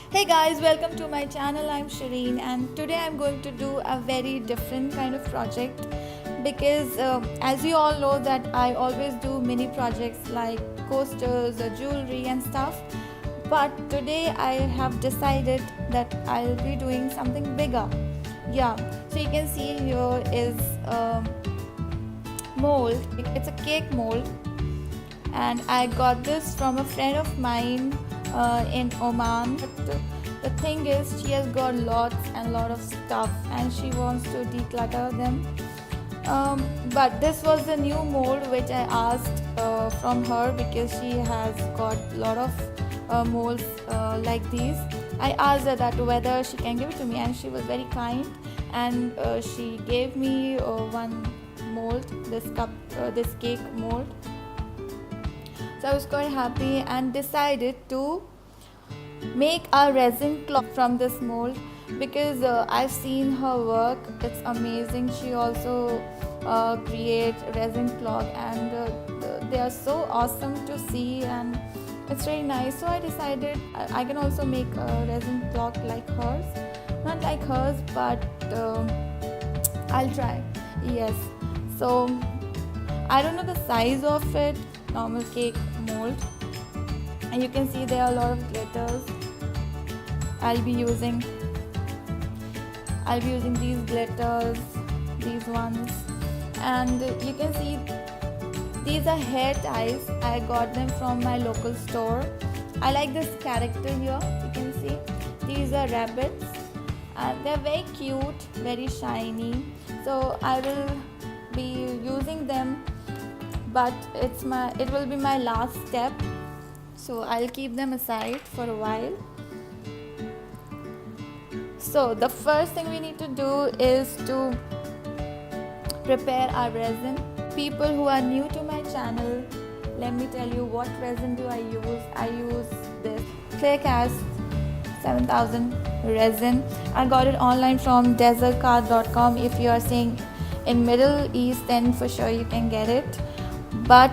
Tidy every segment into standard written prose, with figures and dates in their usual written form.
Hey guys, welcome to my channel. I'm Shireen, and today I'm going to do a very different kind of project because as you all know that I always do mini projects like coasters or jewelry and stuff. But today I have decided that I'll be doing something bigger. Yeah, so you can see here is a mold. It's a cake mold, and I got this from a friend of mine in Oman. But the thing is, she has got lots and lot of stuff, and she wants to declutter them. But this was the new mold which I asked from her because she has got lot of molds like these. I asked her that whether she can give it to me, and she was very kind, and she gave me one mold, this cake mold. So I was quite happy and decided to make a resin clock from this mold because I've seen her work. It's amazing. She also creates resin clock, and they are so awesome to see, and it's very nice. So I decided I can also make a resin clock like hers, not like hers, but I'll try. Yes. So I don't know the size of it, normal cake mold, and you can see there are a lot of glitters. I'll be using these glitters, these ones, and you can see these are hair ties. I got them from my local store. I like this character here. You can see these are rabbits, and they're very cute, very shiny. So I will be using them, but it will be my last step, so I'll keep them aside for a while. So the first thing we need to do is to prepare our resin. People who are new to my channel, let me tell you what resin do I use. I use this ClearCast 7000 resin. I got it online from desertcard.com. If you are staying in Middle East, then for sure you can get it, but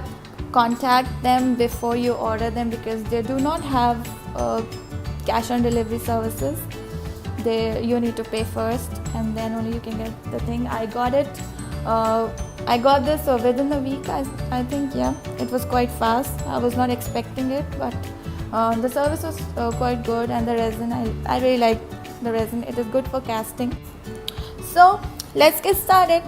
contact them before you order them because they do not have cash on delivery services. You need to pay first, and then only you can get the thing. I got this within a week. I think, yeah, it was quite fast. I was not expecting it, but the service was quite good, and the resin, I really like the resin. It is good for casting. So let's get started.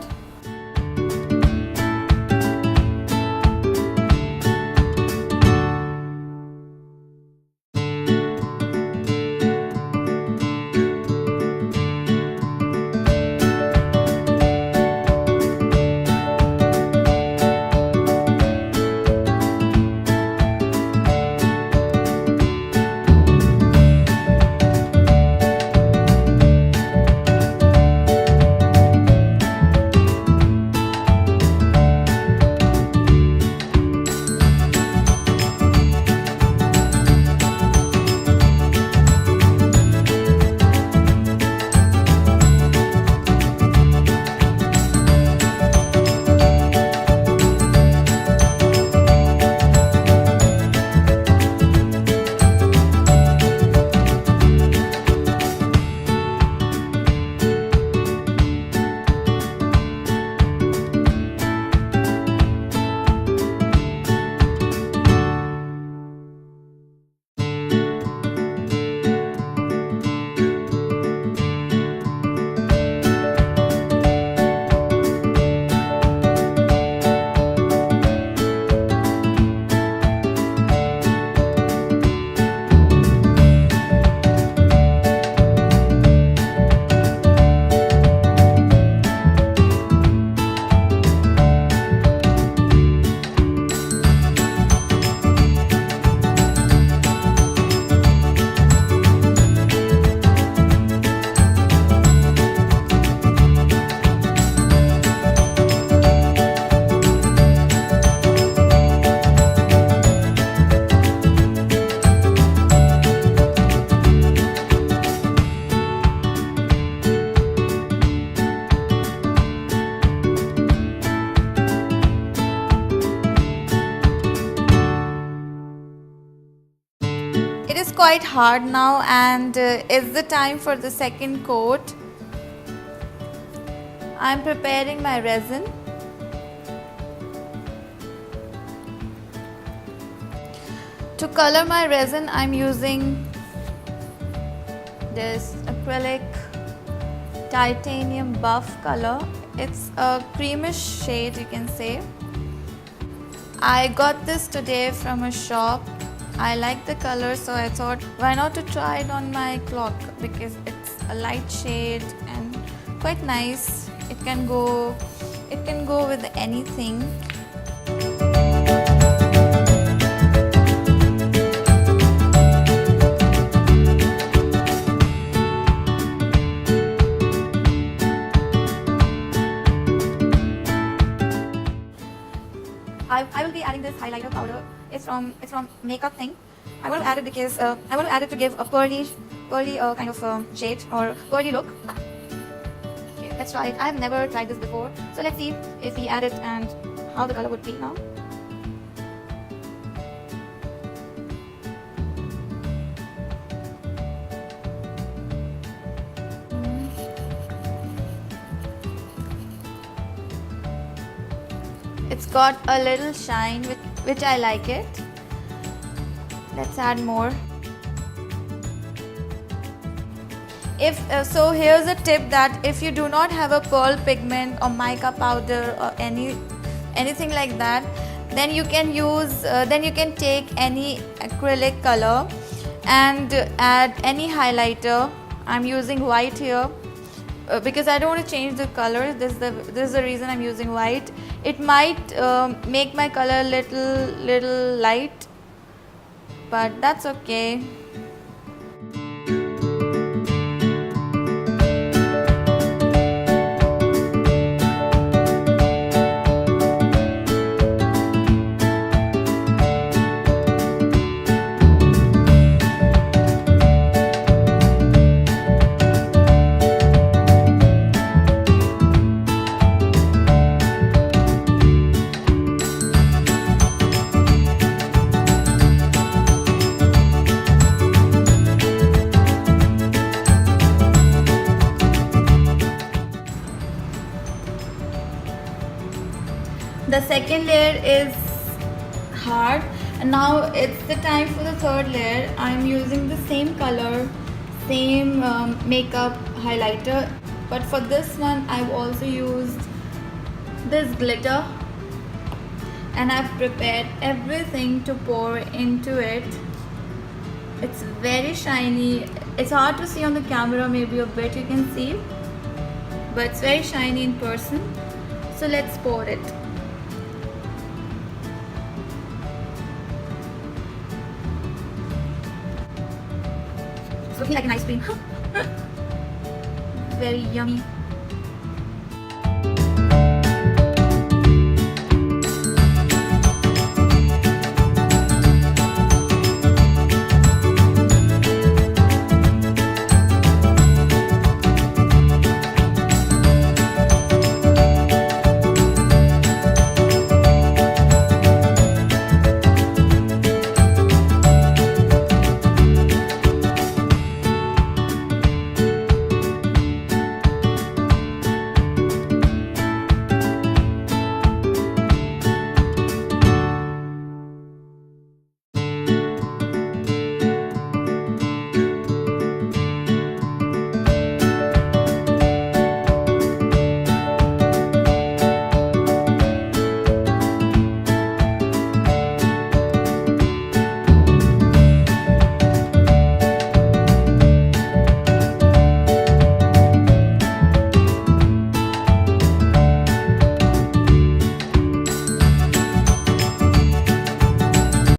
quite hard now, and it's the time for the second coat. I'm preparing my resin. To color my resin, I'm using this acrylic titanium buff color. It's a creamish shade, you can say. I got this today from a shop. I like the color, so I thought why not to try it on my clock, because it's a light shade and quite nice. It can go with anything. I will be adding this highlighter powder. It's from makeup thing. I want to add it because I want to add it to give a pearly kind of shade or pearly look. Okay, let's try it. I have never tried this before, so let's see if we add it and how the color would be now. It's got a little shine, which I like it. Let's add more. So here's a tip that if you do not have a pearl pigment or mica powder or anything like that, then you can use take any acrylic color and add any highlighter. I'm using white here. Because I don't want to change the color. This is the reason I'm using white. It might make my color little light, but that's okay. The second layer is hard, and now it's the time for the third layer. I'm using the same color, same makeup highlighter, but for this one I've also used this glitter, and I've prepared everything to pour into it. It's very shiny. It's hard to see on the camera, maybe a bit you can see, but it's very shiny in person. So let's pour it. It's looking like an ice cream. Very yummy.